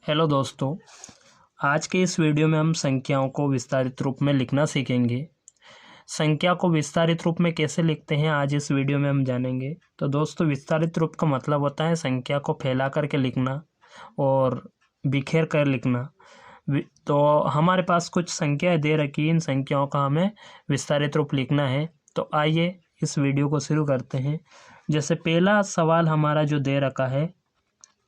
Hello दोस्तों, आज के इस वीडियो में हम संख्याओं को विस्तारित रूप में लिखना सीखेंगे। संख्या को विस्तारित रूप में कैसे लिखते हैं आज इस वीडियो में हम जानेंगे। तो दोस्तों, विस्तारित रूप का मतलब होता है संख्या को फैला करके लिखना और बिखेर कर लिखना। तो हमारे पास कुछ संख्याएं दे रखी, इन संख्याओं का हमें विस्तारित रूप लिखना है। तो आइए इस वीडियो को शुरू करते हैं। जैसे पहला सवाल हमारा जो दे रखा है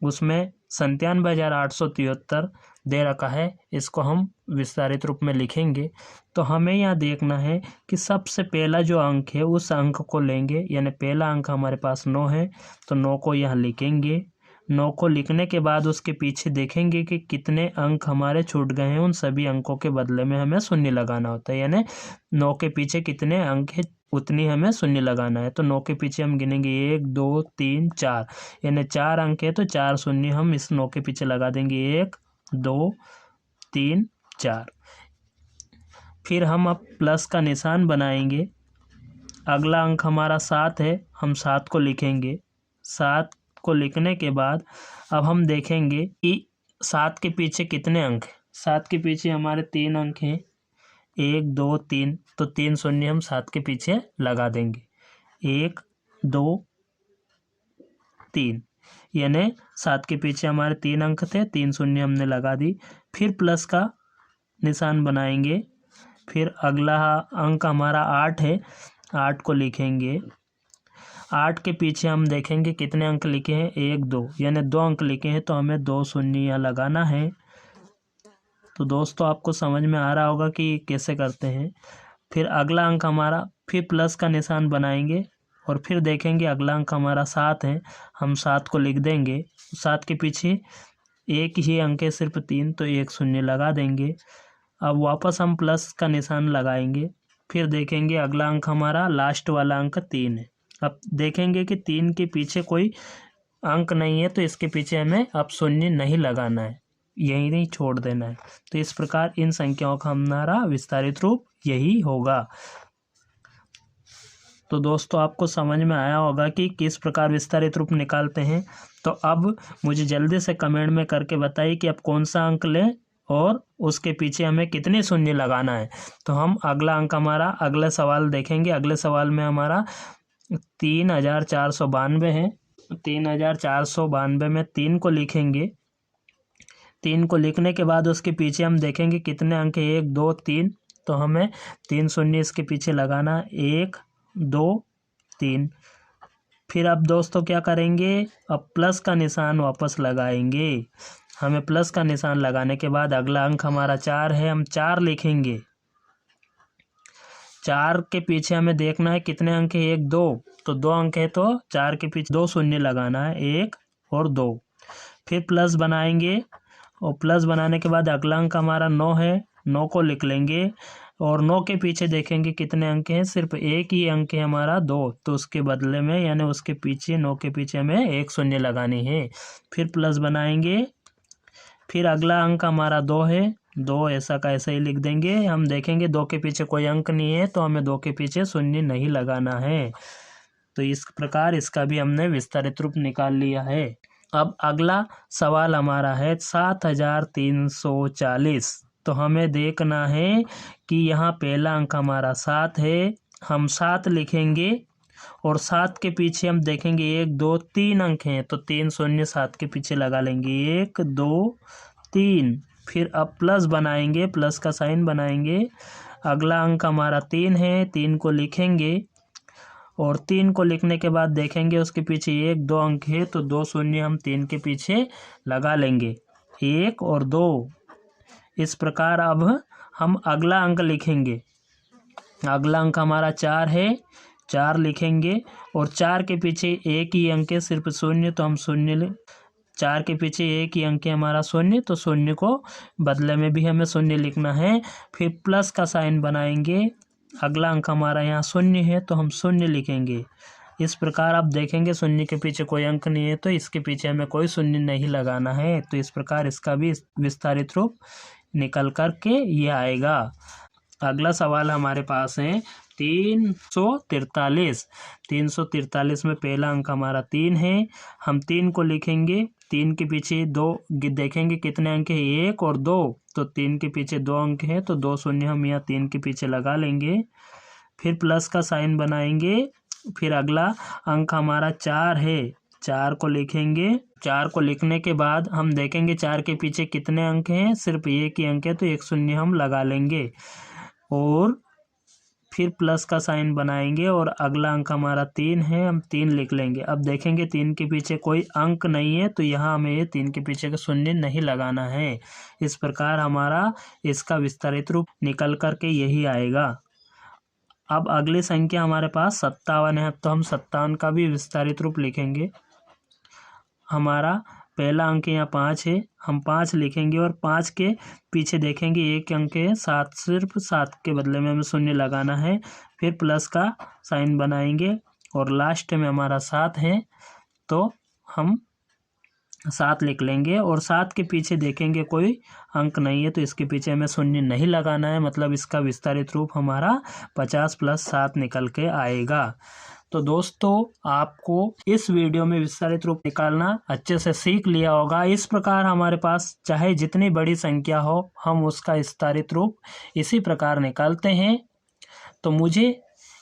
उसमें 97,873 दे रखा है, इसको हम विस्तारित रूप में लिखेंगे। तो हमें यहाँ देखना है कि सबसे पहला जो अंक है उस अंक को लेंगे, यानी पहला अंक हमारे पास 9 है तो 9 को यहाँ लिखेंगे। 9 को लिखने के बाद उसके पीछे देखेंगे कि कितने अंक हमारे छूट गए हैं। उन सभी अंकों के बदले में हमें शून्य लगाना होता है, यानी 9 के पीछे कितने अंक है उतनी हमें शून्य लगाना है। तो 9 के पीछे हम गिनेंगे 1 2 3 4, यानी 4 अंक है तो 4 शून्य हम इस 9 के पीछे लगा देंगे। 1 2 3 4। फिर हम अब प्लस का निशान बनाएंगे। अगला अंक हमारा 7 है, हम 7 को लिखेंगे। 7 को लिखने के बाद अब हम देखेंगे कि 7 के पीछे कितने अंक हैं। 7 के पीछे हमारे 3 अंक हैं, 1 2 3, तो 3 शून्य हम 7 के पीछे लगा देंगे। 1 2 3, यानी 7 के पीछे हमारे 3 अंक थे, 3 शून्य हमने लगा दी। फिर प्लस का निशान बनाएंगे। फिर अगला अंक हमारा 8 है, 8 को लिखेंगे। 8 के पीछे हम देखेंगे कितने अंक लिखे हैं, 1 2, यानी 2 अंक लिखे हैं तो हमें 2 शून्य यहाँ लगाना है। तो दोस्तों, आपको समझ में आ रहा होगा कि कैसे करते हैं। फिर अगला अंक हमारा, फिर प्लस का निशान बनाएंगे और फिर देखेंगे अगला अंक हमारा 7 है, हम 7 को लिख देंगे। 7 के पीछे एक ही अंक है, सिर्फ 3, तो 1 शून्य लगा देंगे। अब वापस हम प्लस का निशान लगाएंगे। फिर देखेंगे अगला अंक हमारा लास्ट वाला अंक 3 है। अब देखेंगे कि 3 के पीछे कोई अंक नहीं है तो इसके पीछे हमें अब शून्य नहीं लगाना है, यही नहीं छोड़ देना है। तो इस प्रकार इन संख्याओं का हमारा विस्तारित रूप यही होगा। तो दोस्तों, आपको समझ में आया होगा कि किस प्रकार विस्तारित रूप निकालते हैं। तो अब मुझे जल्दी से कमेंट में करके बताइए कि अब कौन सा अंक लें और उसके पीछे हमें कितने शून्य लगाना है। तो हम अगला अंक हमारा अगले सवाल देखेंगे। अगले सवाल में हमारा 3,492 है। 3,492 में 3 को लिखेंगे। 3 को लिखने के बाद उसके पीछे हम देखेंगे कितने अंक है, 1 2 3, तो हमें 3 शून्य इसके पीछे लगाना, 1 2 3। फिर अब दोस्तों क्या करेंगे, अब प्लस का निशान वापस लगाएंगे। हमें प्लस का निशान लगाने के बाद अगला अंक हमारा 4 है, हम 4 लिखेंगे। 4 के पीछे हमें देखना है कितने अंक है, 1 2, तो 2 अंक है तो 4 के पीछे 2 शून्य लगाना है, 1 और 2। फिर प्लस बनाएंगे और प्लस बनाने के बाद अगला अंक हमारा 9 है, 9 को लिख लेंगे और 9 के पीछे देखेंगे कितने अंक हैं, सिर्फ एक ही अंक है हमारा 2, तो उसके बदले में यानी उसके पीछे 9 के पीछे हमें 1 शून्य लगानी है। फिर प्लस बनाएंगे। फिर अगला अंक हमारा 2 है, 2 ऐसा का ऐसा ही लिख देंगे। हम देखेंगे 2 के पीछे कोई अंक नहीं है तो हमें 2 के पीछे शून्य नहीं लगाना है। तो इस प्रकार इसका भी हमने विस्तारित रूप निकाल लिया है। अब अगला सवाल हमारा है 7,340। तो हमें देखना है कि यहाँ पहला अंक हमारा 7 है, हम 7 लिखेंगे और 7 के पीछे हम देखेंगे 1 2 3 अंक हैं तो 3 शून्य 7 के पीछे लगा लेंगे, 1 2 3। फिर अब प्लस बनाएंगे, प्लस का साइन बनाएंगे। अगला अंक हमारा 3 है, 3 को लिखेंगे और 3 को लिखने के बाद देखेंगे उसके पीछे 1 2 अंक है तो 2 शून्य हम 3 के पीछे लगा लेंगे, 1 और 2। इस प्रकार अब हम अगला अंक लिखेंगे। अगला अंक हमारा 4 है, 4 लिखेंगे और 4 के पीछे एक ही अंक है, सिर्फ शून्य, तो हम शून्य 4 के पीछे एक ही अंक है हमारा शून्य, तो शून्य को बदले में भी हमें शून्य लिखना है। फिर प्लस का साइन बनाएंगे। अगला अंक हमारा यहाँ शून्य है तो हम शून्य लिखेंगे। इस प्रकार आप देखेंगे शून्य के पीछे कोई अंक नहीं है तो इसके पीछे हमें कोई शून्य नहीं लगाना है। तो इस प्रकार इसका भी विस्तारित रूप निकल कर के ये आएगा। अगला सवाल हमारे पास है 343। 343 में पहला अंक हमारा 3 है, हम 3 को लिखेंगे 3 के पीछे 2 देखेंगे कितने अंक है, 1 और 2, तो 3 के पीछे 2 अंक है, तो 2 शून्य हम यहाँ 3 के पीछे लगा लेंगे। फिर प्लस का साइन बनाएंगे। फिर अगला अंक हमारा 4 है, 4 को लिखेंगे। 4 को लिखने के बाद हम देखेंगे 4 के पीछे कितने अंक हैं, सिर्फ एक ही अंक है, तो 1 शून्य हम लगा लेंगे और फिर प्लस का साइन बनाएंगे। और अगला अंक हमारा 3 है, हम 3 लिख लेंगे। अब देखेंगे 3 के पीछे कोई अंक नहीं है, तो यहाँ हमें ये 3 के पीछे का शून्य नहीं लगाना है। इस प्रकार हमारा इसका विस्तारित रूप निकल करके यही आएगा। अब अगली संख्या हमारे पास 57 है, तो हम 57 का भी विस्तारित रूप लिखेंगे। हमारा पहला अंक यहाँ 5 है, हम 5 लिखेंगे और 5 के पीछे देखेंगे एक अंक है 7, सिर्फ 7 के बदले में हमें शून्य लगाना है। फिर प्लस का साइन बनाएंगे और लास्ट में हमारा 7 है, तो हम 7 लिख लेंगे। और 7 के पीछे देखेंगे कोई अंक नहीं है, तो इसके पीछे हमें शून्य नहीं लगाना है, मतलब इसका विस्तारित रूप हमारा 50 + 7 निकल के आएगा। तो दोस्तों आपको इस वीडियो में विस्तारित रूप निकालना अच्छे से सीख लिया होगा। इस प्रकार हमारे पास चाहे जितनी बड़ी संख्या हो, हम उसका विस्तारित रूप इसी प्रकार निकालते हैं। तो मुझे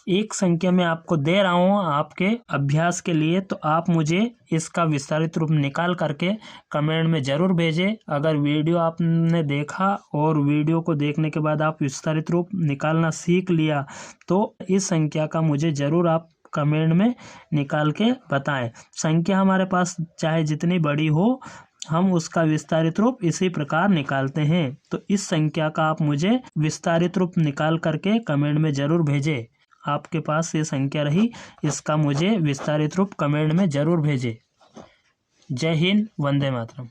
एक संख्या में आपको दे रहा हूँ आपके अभ्यास के लिए, तो आप मुझे इसका विस्तारित रूप निकाल करके कमेंट में ज़रूर भेजें। अगर वीडियो आपने देखा और वीडियो को देखने के बाद आप विस्तारित रूप निकालना सीख लिया, तो इस संख्या का मुझे ज़रूर आप कमेंट में निकाल के बताएं। संख्या हमारे पास चाहे जितनी बड़ी हो, हम उसका विस्तारित रूप इसी प्रकार निकालते हैं। तो इस संख्या का आप मुझे विस्तारित रूप निकाल करके कमेंट में ज़रूर भेजें। आपके पास ये संख्या रही, इसका मुझे विस्तारित रूप कमेंट में ज़रूर भेजें। जय हिंद, वंदे मातरम।